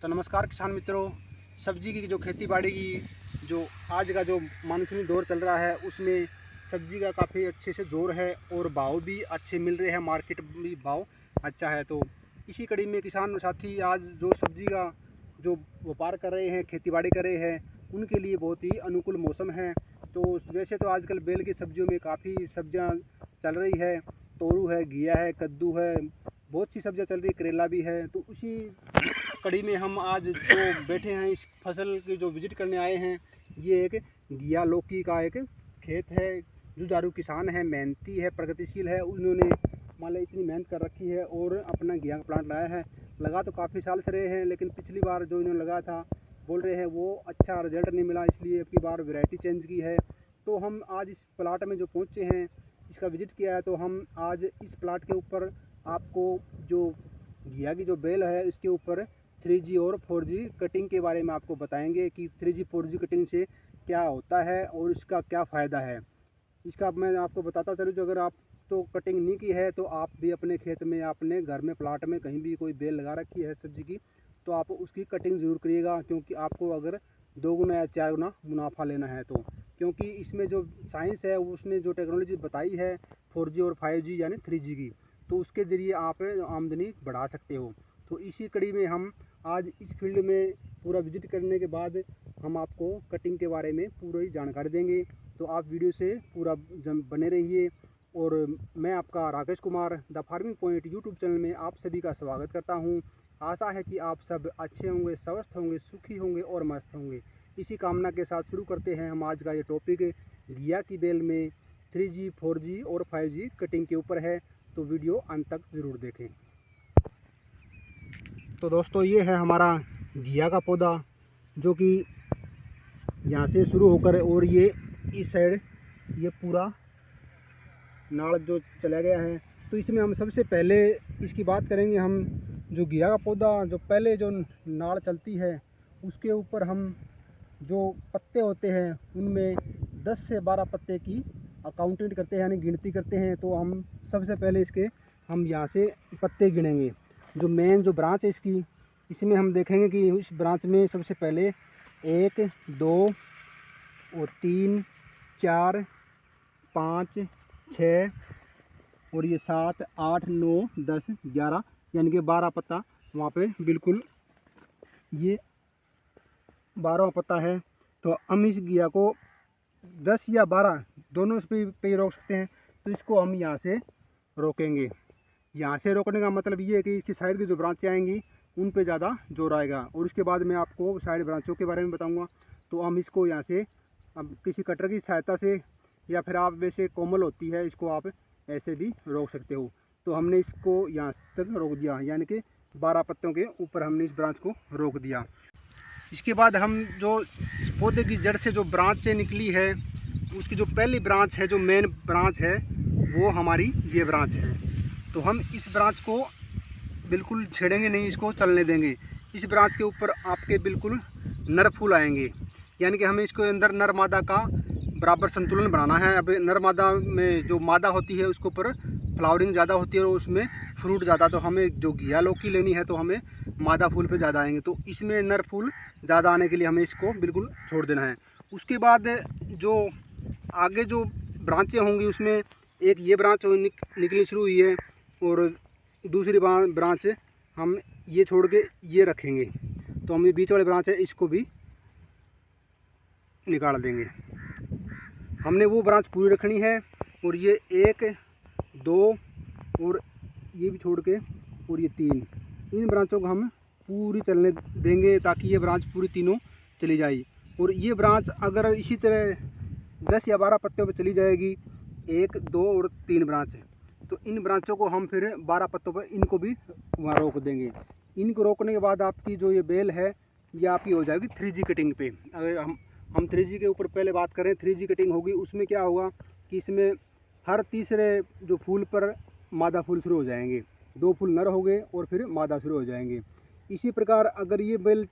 तो नमस्कार किसान मित्रों। सब्जी की जो खेती बाड़ी की जो आज का जो मानसूनी दौर चल रहा है उसमें सब्जी का काफ़ी अच्छे से जोर है और भाव भी अच्छे मिल रहे हैं, मार्केट में भाव अच्छा है। तो इसी कड़ी में किसान साथी आज जो सब्जी का जो व्यापार कर रहे हैं, खेती बाड़ी कर रहे हैं, उनके लिए बहुत ही अनुकूल मौसम है। तो वैसे तो आजकल बेल की सब्जियों में काफ़ी सब्जियां चल रही है, तोरू है, घिया है, कद्दू है, बहुत सी सब्जियां चल रही है, करेला भी है। तो उसी कड़ी में हम आज जो बैठे हैं इस फसल की जो विजिट करने आए हैं, ये एक घिया लौकी का एक खेत है। जुझारू किसान है, मेहनती है, प्रगतिशील है। उन्होंने मान लो इतनी मेहनत कर रखी है और अपना घिया का प्लांट लगाया है। लगा तो काफ़ी साल से रहे हैं, लेकिन पिछली बार जो इन्होंने लगाया था बोल रहे हैं वो अच्छा रिजल्ट नहीं मिला, इसलिए अब की बार वैरायटी चेंज की है। तो हम आज इस प्लाट में जो पहुँचे हैं, इसका विजिट किया है, तो हम आज इस प्लाट के ऊपर आपको जो घिया की जो बेल है इसके ऊपर 3G और 4G कटिंग के बारे में आपको बताएंगे कि 3G 4G कटिंग से क्या होता है और इसका क्या फ़ायदा है। इसका मैं आपको बताता चलूँ, जो अगर आप तो कटिंग नहीं की है तो आप भी अपने खेत में, अपने घर में, प्लाट में कहीं भी कोई बेल लगा रखी है सब्जी की, तो आप उसकी कटिंग ज़रूर करिएगा, क्योंकि आपको अगर 2 गुना या 4 गुना मुनाफा लेना है तो। क्योंकि इसमें जो साइंस है उसने जो टेक्नोलॉजी बताई है 4G और 5G यानी 3G की, तो उसके ज़रिए आप आमदनी बढ़ा सकते हो। तो इसी कड़ी में हम आज इस फील्ड में पूरा विजिट करने के बाद हम आपको कटिंग के बारे में पूरी जानकारी देंगे। तो आप वीडियो से पूरा बने रहिए। और मैं आपका Rakesh Kumar the farming point YouTube channel में आप सभी का स्वागत करता हूं। आशा है कि आप सब अच्छे होंगे, स्वस्थ होंगे, सुखी होंगे और मस्त होंगे। इसी कामना के साथ शुरू करते हैं हम आज का ये टॉपिक। घिया की बेल में 3G 4G और 5G कटिंग के ऊपर है, तो वीडियो अंत तक ज़रूर देखें। तो दोस्तों ये है हमारा घिया का पौधा, जो कि यहाँ से शुरू होकर और ये इस साइड ये पूरा नाड़ जो चला गया है। तो इसमें हम सबसे पहले इसकी बात करेंगे। हम जो घिया का पौधा जो पहले जो नाड़ चलती है उसके ऊपर हम जो पत्ते होते हैं उनमें 10 से 12 पत्ते की काउंटिंग करते हैं, यानी गिनती करते हैं। तो हम सबसे पहले इसके हम यहाँ से पत्ते गिनेंगे। जो मेन जो ब्रांच है इसकी, इसमें हम देखेंगे कि इस ब्रांच में सबसे पहले 1 2 और 3 4 5 6 और ये 7 8 9 10 11 यानी कि 12 पत्ता वहाँ पे बिल्कुल ये 12वां पत्ता है। तो हम इस घिया को 10 या 12 दोनों पे रोक सकते हैं। तो इसको हम यहाँ से रोकेंगे। यहाँ से रोकने का मतलब ये है कि इसकी साइड की जो ब्रांचें आएंगी उन पे ज़्यादा जोर आएगा, और उसके बाद मैं आपको साइड ब्रांचों के बारे में बताऊंगा। तो हम इसको यहाँ से अब किसी कटर की सहायता से, या फिर आप वैसे कोमल होती है इसको आप ऐसे भी रोक सकते हो। तो हमने इसको यहाँ तक रोक दिया, यानी कि 12 पत्तों के ऊपर हमने इस ब्रांच को रोक दिया। इसके बाद हम जो इस पौधे की जड़ से जो ब्रांचें निकली है उसकी जो पहली ब्रांच है, जो मेन ब्रांच है, वो हमारी ये ब्रांच है। तो हम इस ब्रांच को बिल्कुल छेड़ेंगे नहीं, इसको चलने देंगे। इस ब्रांच के ऊपर आपके बिल्कुल नर फूल आएंगे, यानी कि हमें इसके अंदर नर मादा का बराबर संतुलन बनाना है। अब नर मादा में जो मादा होती है उसके ऊपर फ्लावरिंग ज़्यादा होती है और उसमें फ्रूट ज़्यादा। तो हमें जो घिया लौकी लेनी है तो हमें मादा फूल पे ज़्यादा आएंगे। तो इसमें नर फूल ज़्यादा आने के लिए हमें इसको बिल्कुल छोड़ देना है। उसके बाद जो आगे जो ब्रांचें होंगी उसमें एक ये ब्रांच निकलनी शुरू हुई है, और दूसरी ब्रांच हम ये छोड़ के ये रखेंगे। तो हम ये बीच वाली ब्रांच है इसको भी निकाल देंगे। हमने वो ब्रांच पूरी रखनी है, और ये 1 2 और ये भी छोड़ के और ये 3, इन ब्रांचों को हम पूरी चलने देंगे ताकि ये ब्रांच पूरी तीनों चली जाए। और ये ब्रांच अगर इसी तरह 10 या 12 पत्तों पर चली जाएगी, 1 2 और 3 ब्रांच है, तो इन ब्रांचों को हम फिर 12 पत्तों पर इनको भी वहाँ रोक देंगे। इनको रोकने के बाद आपकी जो ये बेल है ये आपकी हो जाएगी 3G कटिंग पे। अगर हम 3G के ऊपर पहले बात करें, 3G कटिंग होगी, उसमें क्या होगा कि इसमें हर तीसरे जो फूल पर मादा फूल शुरू हो जाएंगे, 2 फूल नर हो गए और फिर मादा शुरू हो जाएंगे। इसी प्रकार अगर ये बेल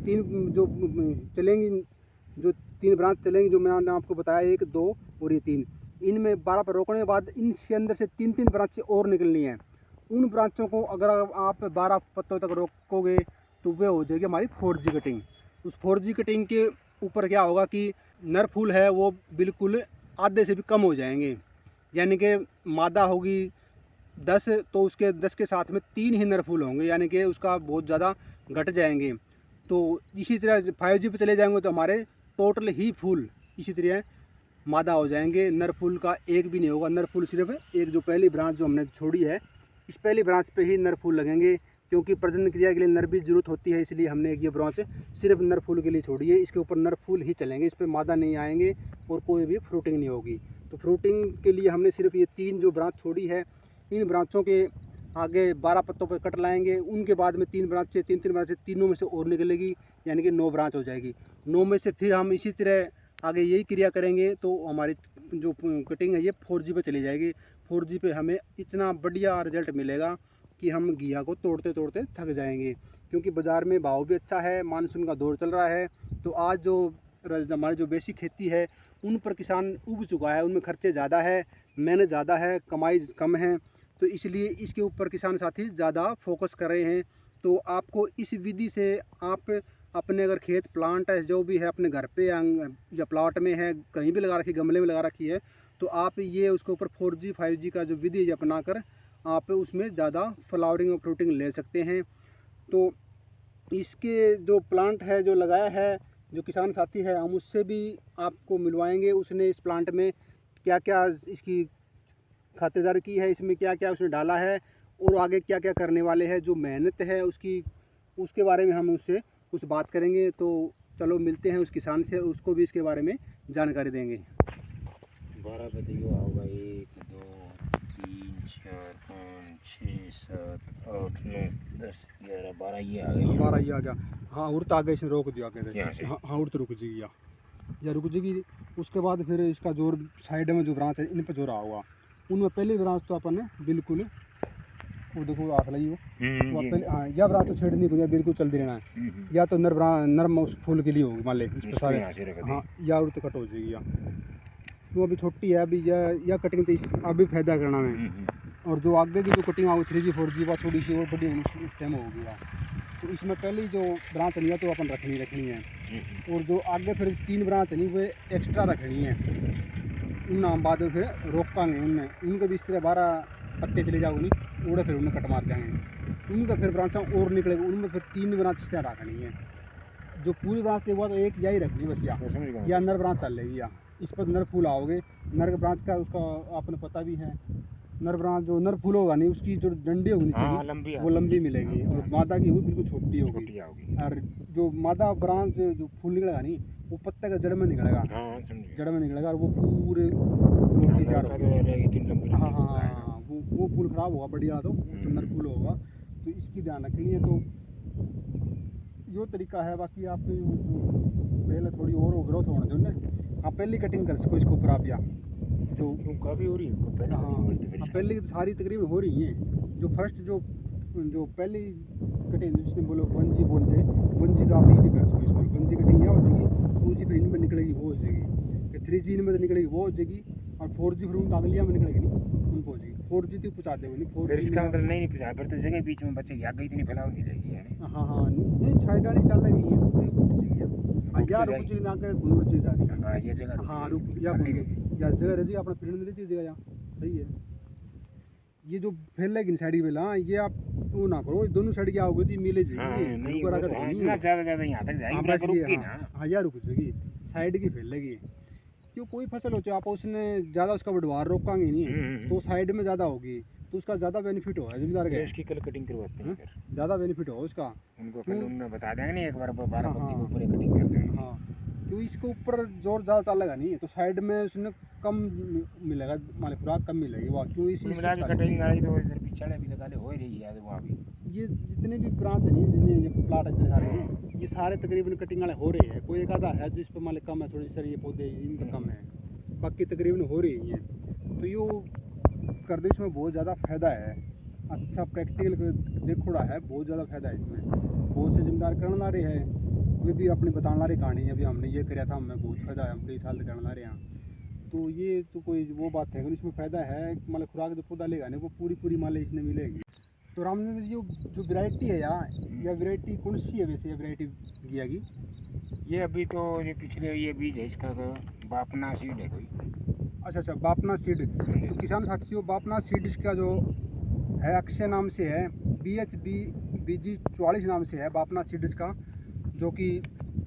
3 जो चलेंगी, जो 3 ब्रांच चलेंगी जो मैंने आपको बताया 1 2 और ये 3, इनमें 12 पर रोकने के बाद इनके अंदर से 3 ब्रांचें और निकलनी हैं। उन ब्रांचों को अगर आप 12 पत्तों तक रोकोगे तो वह हो जाएगी हमारी 4G कटिंग। उस 4G कटिंग के ऊपर क्या होगा कि नर फूल है वो बिल्कुल आधे से भी कम हो जाएंगे, यानी कि मादा होगी 10 तो उसके 10 के साथ में 3 ही नर फूल होंगे, यानी कि उसका बहुत ज़्यादा घट जाएंगे। तो इसी तरह 5G पे चले जाएंगे तो हमारे टोटल ही फूल इसी तरह मादा हो जाएंगे, नर फूल का एक भी नहीं होगा। नर फूल सिर्फ एक जो पहली ब्रांच जो हमने छोड़ी है इस पहली ब्रांच पे ही नर फूल लगेंगे, क्योंकि प्रजनन क्रिया के लिए नर भी जरूरत होती है, इसलिए हमने ये ब्रांच सिर्फ नर फूल के लिए छोड़ी है। इसके ऊपर नर फूल ही चलेंगे, इस पर मादा नहीं आएंगे और कोई भी फ्रूटिंग नहीं होगी। तो फ्रूटिंग के लिए हमने सिर्फ ये 3 जो ब्रांच छोड़ी है, इन ब्रांचों के आगे 12 पत्तों पर कट लाएंगे, उनके बाद में 3 ब्रांचें 3-3 ब्रांचें तीनों में से और निकलेगी, यानी कि 9 ब्रांच हो जाएगी। 9 में से फिर हम इसी तरह आगे यही क्रिया करेंगे तो हमारी जो कटिंग है ये 4G पे चली जाएगी। 4G पे हमें इतना बढ़िया रिजल्ट मिलेगा कि हम घिया को तोड़ते तोड़ते थक जाएंगे, क्योंकि बाज़ार में भाव भी अच्छा है, मानसून का दौर चल रहा है। तो आज जो हमारी जो बेसिक खेती है उन पर किसान उब चुका है, उनमें खर्चे ज़्यादा है, मेहनत ज़्यादा है, कमाई कम है, तो इसलिए इसके ऊपर किसान साथी ज़्यादा फोकस कर रहे हैं। तो आपको इस विधि से आप अपने अगर खेत प्लांट है जो भी है अपने घर पे या प्लाट में है, कहीं भी लगा रखी, गमले में लगा रखी है, तो आप ये उसके ऊपर 4G 5G का जो विधि अपना कर आप उसमें ज़्यादा फ्लावरिंग और फ्रूटिंग ले सकते हैं। तो इसके जो प्लांट है जो लगाया है जो किसान साथी है, हम उससे भी आपको मिलवाएंगे, उसने इस प्लांट में क्या क्या इसकी खातिरदारी की है, इसमें क्या क्या उसने डाला है और आगे क्या क्या करने वाले हैं, जो मेहनत है उसकी, उसके बारे में हम उससे कुछ बात करेंगे। तो चलो मिलते हैं उस किसान से, उसको भी इसके बारे में जानकारी देंगे। 12 बजे होगा, 1 2 3 4 5 6 7 8 9 10 11 12 ये आ गए। 12 ये आ गया। हाँ उड़ता आगे इसने रोक दिया यहाँ से। हाँ हाँ उड़ते रुक जाएगी या रुक जाएगी। उसके बाद फिर इसका जोर साइड में जो ब्रांच है इन पर जोरा होगा, उनमें पहली ब्रांच तो अपन ने बिल्कुल वो देखो हाथ लगी वो पहले, हाँ या ब्रांच तो छेड़नी को या बिल्कुल चलती रहना है, या तो नर उस फूल के लिए होगी मान ले इस पर सारे, हाँ या उड़ तो कट हो जाएगी। या वो अभी छोटी है, अभी या कटिंग तो अभी फायदा करना है, और जो आगे की जो कटिंग आओगी 3G 4G बाद थोड़ी सी और बड़ी उस टाइम होगी। तो इसमें पहली जो ब्रांच नहीं है तो अपन रखनी है, और जो आगे फिर 3 ब्रांच नहीं वो एक्स्ट्रा रखनी है, उन हम बाद में फिर रोकांगे, उनमें उनके भी इस तरह 12 पत्ते चले जाओगे नहीं उड़े, फिर उन्हें कट मार जाएंगे, उनका फिर ब्रांचा और निकलेगी, उनमें फिर 3 ब्रांच इस तरह रखनी है। जो पूरी ब्रांच के बाद एक यही रखनी बस, या नर ब्रांच चल रही या इस पर नर फूल आओगे। नर के ब्रांच का उसका आपने पता भी है, नर ब्रांच जो नर फूल होगा नहीं उसकी जो डंडी होगी नीचे वो लंबी मिलेगी, और मादा की वो बिल्कुल छोटी होगी। और जो मादा ब्रांच जो फूल निकलेगा नहीं वो पत्ते का जड़ में निकलेगा, जड़ में निकलेगा, और वो पूरे तैयार होगा। हाँ हाँ हाँ वो फूल खराब होगा बढ़िया, तो नर फूल होगा, तो इसकी ध्यान रखनी है। तो यो तरीका है, बाकी आप पहले थोड़ी और ग्रोथ होने दो ना। हाँ पहली कटिंग कर सको इसको ऊपर आप, या जो काफ़ी हो रही है। हाँ पहले की सारी तकरीबन हो रही है। जो फर्स्ट जो पहली कटिंग जिसने बोलो 1G बोलते, 1G तो आप ये भी कर सको इसको, 1G कटिंग यह हो जाएगी, 2G फिर इनमें निकलेगी वो हो जाएगी, 3G इनमें तो निकलेगी वो हो जाएगी, और 4G फिर उन अगलिया में निकलेगी नहीं उन हो जाएगी। 4G तो पहुँचा देंगे नहीं, 4G इसका मतलब नहीं पहुँचा, फिर तो जगह बीच में बचेगी, आगे इतनी फैलाव नहीं रहेगी यानी। हाँ हाँ नहीं साइड वाली चल रही है यार, रुक जाएगी ना के घूम जा रही है। हाँ ये जगह हाँ रुक या जगह रह जाएगी अपना पीरियड में रह जाएगा, सही है। ये जो फैलेगी साइड में, हाँ ये आप वो ना करो, दोनों साइड की आओगे तो मिले जाएगी, नहीं ज़्यादा यहाँ तक जाएगी ना। हाँ यार रुक जाएगी, साइड की फैलेगी, क्यों कोई फसल हो चाहे आप उसने ज़्यादा उसका बढ़वार रोकांगे नहीं तो साइड में ज़्यादा होगी, तो उसका ज़्यादा बेनिफिट होगा जमींदार के। इसकी कल कटिंग करवाते हैं फिर ज़्यादा बेनिफिट होगा उसका, उनको, फिर उन्हें बता देंगे नहीं एक बार 12 पत्ती के ऊपर कटिंग करते हैं। हाँ क्यों इसके ऊपर जोर ज़्यादा चलेगा नहीं, तो साइड में उसने कम मिलेगा, मान खुराक कम मिलेगी वहाँ, क्यों इसी कटिंग आई तो इधर पिछले भी लगा ले हो ही रही है वहाँ भी। ये जितने भी ब्रांच नहीं जितने प्लाट इतने सारे हैं ये सारे तकरीबन कटिंग वाले हो रहे हैं, कोई एक आधा है जिस पर मान कम है थोड़ी सर ये पौधे इनका कम है, बाकी तकरीबन हो रही हैं। तो यो कर दो, इसमें बहुत ज़्यादा फ़ायदा है, अच्छा प्रैक्टिकल देखो रहा है, बहुत ज़्यादा फ़ायदा है इसमें। बहुत से जिम्मेदार करने ला रहे हैं, वे भी अपनी बताने ला रहे कहानी, अभी हमने ये कराया था हमें बहुत फ़ायदा है, हम कई साल से करने ला रहे हैं। तो ये तो कोई वो बात है, अगर इसमें फ़ायदा है मतलब खुराक जो पौधा लेगा नहीं वो पूरी मान इसने मिलेगी। तो रामचंद्र जी जो वैरायटी है यहाँ, यह वैरायटी कौन सी है वैसे, यह वैरायटी घिया की? ये अभी तो ये पिछले ये बीज है इसका तो बापना सीड है कोई। अच्छा अच्छा, बापना सीड। तो किसान साथियों, बापना सीड इसका जो है अक्षय नाम से है, BHB-BG44 नाम से है बापना सीड इसका, जो कि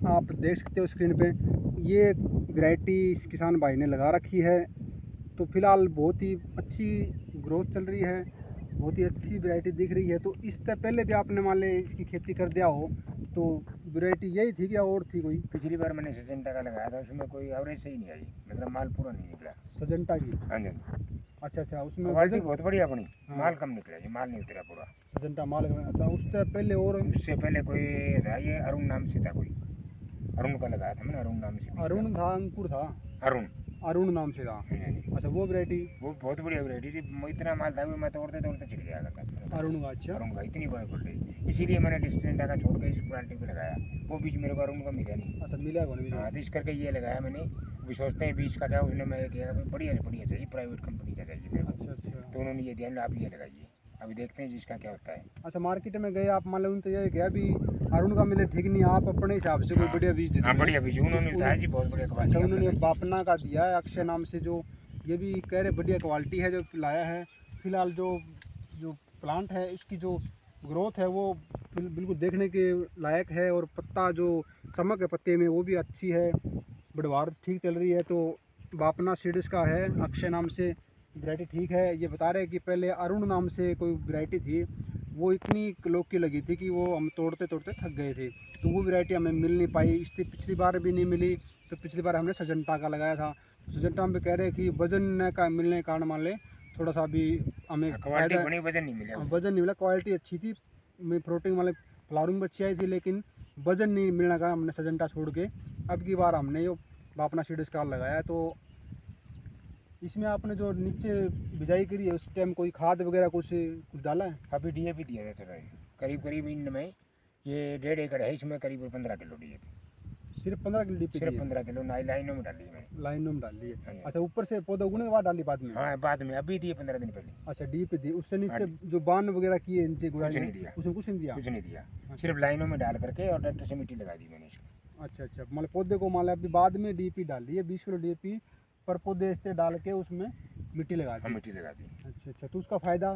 आप देख सकते हो स्क्रीन पे। ये वैरायटी इस किसान भाई ने लगा रखी है। तो फिलहाल बहुत ही अच्छी ग्रोथ चल रही है, बहुत ही अच्छी वैरायटी दिख रही है। तो इससे पहले भी आपने मान ले इसकी खेती कर दिया हो, तो वैरायटी यही थी क्या और थी कोई? पिछली बार मैंने सजेंटा का लगाया था, उसमें कोई एवरेज सही नहीं आई, मतलब माल पूरा नहीं निकला। सजेंटा की? हाँ जी। अच्छा अच्छा, उसमें क्वालिटी बहुत बढ़िया बनी, हाँ। माल कम निकला जी, माल नहीं उतरा पूरा। सजेंटा माल। अच्छा, उससे पहले और? उससे पहले कोई था, ये अरुण नाम से था कोई, अरुण का लगाया था मैंने, अरुण नाम से। अरुण था, अंकुर था? अरुण नाम से था। अच्छा, वो वैरायटी? वो बहुत बढ़िया वैरायटी थी, इतना माल था मैं तोड़ते तोड़ते चिढ़ गया था अरुण का? अच्छा, अरुण का इतनी बड़ी क्वालिटी, इसीलिए मैंने डिस्टेंटा का छोड़ के इस क्वालिटी पे लगाया। वो बीज मेरे को अरुण का मिला नहीं। अच्छा, मिला कौन? हाँ, तो इस करके ये लगाया मैंने। भी सोचते हैं बीज का क्या, उसने मैं किया बढ़िया से बढ़िया चाहिए, प्राइवेट कंपनी का चाहिए मेरे को। अच्छा अच्छा, तो उन्होंने ये दिया, आप ये लगाइए, अभी देखते हैं जिसका क्या होता है। अच्छा, मार्केट में गए आप, मान लो उनसे ये गया भी अरुण का मिले ठीक नहीं, आप अपने हिसाब से कोई बढ़िया बीज दे? हाँ, बढ़िया बीज उन्होंने बताया जी, बहुत बढ़िया क्वालिटी। अच्छा, उन्होंने बापना का दिया है अक्षय नाम से, जो ये भी कह रहे बढ़िया क्वालिटी है जो लाया है। फिलहाल जो जो प्लांट है इसकी जो ग्रोथ है वो बिल्कुल देखने के लायक है, और पत्ता जो चमक है पत्ते में वो भी अच्छी है, बढ़वार ठीक चल रही है। तो बापना सीड्स का है अक्षय नाम से वैरायटी, ठीक है। ये बता रहे हैं कि पहले अरुण नाम से कोई वैरायटी थी, वो इतनी लोग की लगी थी कि वो हम तोड़ते तोड़ते थक गए थे, तो वो वैरायटी हमें मिल नहीं पाई। इससे पिछली बार भी नहीं मिली, तो पिछली बार हमने सजंटा का लगाया था। सजंटा में कह रहे हैं कि वजन का मिलने के कारण मान ले थोड़ा सा भी हमें फायदा, वजन नहीं मिला, वजन नहीं मिला। क्वालिटी अच्छी थी, में प्रोटीन वाले फ्लावरिंग भी अच्छी आई थी, लेकिन वजन नहीं मिलने का हमने सजंटा छोड़ के अब की बार हमने ये बापना सीड्स का लगाया। तो इसमें आपने जो नीचे बिजाई करी है उस टाइम कोई खाद वगैरह कुछ डाला है? अभी DAP दिया था थोड़ा, करीब करीब इनमें ये 1.5 एकड़ है, इसमें करीब 15 किलो DAP। सिर्फ 15 किलो DAP? सिर्फ 15 किलो लाइनों में डाली है मैंने। लाइनों में डाली है? हाँ जी। अच्छा, ऊपर से पौधा उगने के बाद डाली बाद में? हाँ, बाद में, अभी दिए 15 दिन पहले। अच्छा, DAP दी। उससे नीचे हाँ जो बान वगैरह किए नीचे कुछ नहीं दिया, उसमें कुछ नहीं दिया? कुछ नहीं दिया, अच्छा। सिर्फ लाइनों में डाल करके और ट्रैक्टर से मिट्टी लगा दी मैंने इसको। अच्छा अच्छा, मतलब पौधे को मान अभी बाद में DAP डाल दी है, 20 किलो DAP पर पौधे इससे डाल के उसमें मिट्टी लगा दी? हाँ, मिट्टी लगा दी। अच्छा अच्छा, तो उसका फायदा?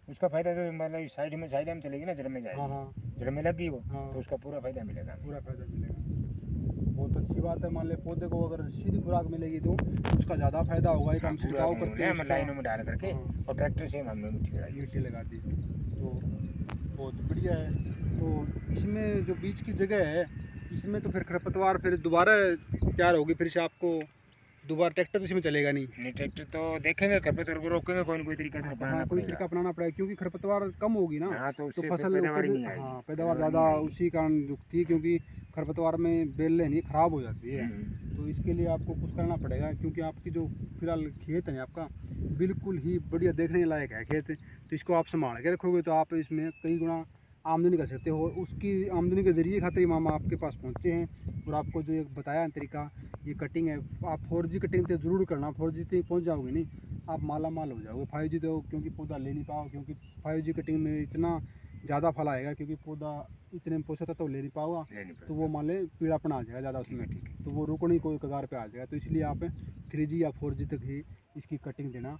उसका फायदा तो मतलब साइड में चलेगी ना, जड़ में जाएगी। हाँ हाँ, जड़ में लगी वो, हाँ। तो उसका पूरा फायदा मिलेगा। पूरा फायदा मिलेगा, बहुत अच्छी बात है। मान ले पौधे को अगर सीधी खुराक मिलेगी तो उसका ज़्यादा फायदा होगा। एक हम छिड़काव करते हैं लाइनों में डाल करके हाँ। और ट्रैक्टर से हमने मिट्टी लगा दी, तो बहुत बढ़िया है। तो इसमें जो बीज की जगह है इसमें तो फिर खरपतवार फिर दोबारा तैयार होगी, फिर से आपको दोबारा ट्रैक्टर तो इसमें चलेगा नहीं? ट्रैक्टर तो देखेंगे, खरपतवार को रोकेंगे, कोई ना कोई तरीका से अपनाना कोई पड़ेगा। तरीका अपनाना पड़ेगा, क्योंकि खरपतवार कम होगी ना। हाँ, तो तो उससे फसल पैदावार नहीं आएगी। हाँ, पैदावार ज़्यादा उसी कारण रुकती है, क्योंकि खरपतवार में बेलें नहीं खराब हो जाती है। तो इसके लिए आपको कुछ करना पड़ेगा, क्योंकि आपकी जो फिलहाल खेत है आपका बिल्कुल ही बढ़िया देखने लायक है खेत, तो इसको आप संभाल के रखोगे तो आप इसमें कई गुना आमदनी कर सकते हो। उसकी आमदनी के ज़रिए खातिर मामा आपके पास पहुँचे हैं, और आपको जो एक बताया तरीका, ये कटिंग है, आप 4G कटिंग तो ज़रूर करना। 4G तक पहुँच जाओगे नहीं, आप माला माल हो जाओगे। 5G तो क्योंकि पौधा ले नहीं पाओ, क्योंकि 5G कटिंग में इतना ज़्यादा फल आएगा, क्योंकि पौधा इतने में पोषक तत्व ले नहीं पाओगा, तो वो मान ले पीड़ापन आ जाएगा ज़्यादा उसमें, तो वो रुकने कोई कगार पे आ जाएगा। तो इसलिए आप 3G या 4G तक ही इसकी कटिंग देना,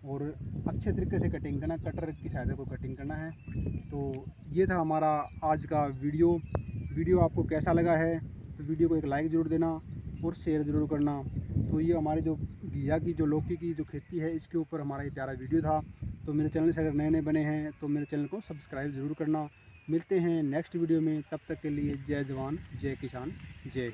और अच्छे तरीके से कटिंग देना, कटर की सहायता को कटिंग करना है। तो ये था हमारा आज का वीडियो आपको कैसा लगा है तो वीडियो को एक लाइक ज़रूर देना और शेयर ज़रूर करना। तो ये हमारी जो घिया की जो लौकी की जो खेती है इसके ऊपर हमारा ये प्यारा वीडियो था। तो मेरे चैनल से अगर नए नए बने हैं तो मेरे चैनल को सब्सक्राइब ज़रूर करना। मिलते हैं नेक्स्ट वीडियो में, तब तक के लिए जय जवान जय किसान जय।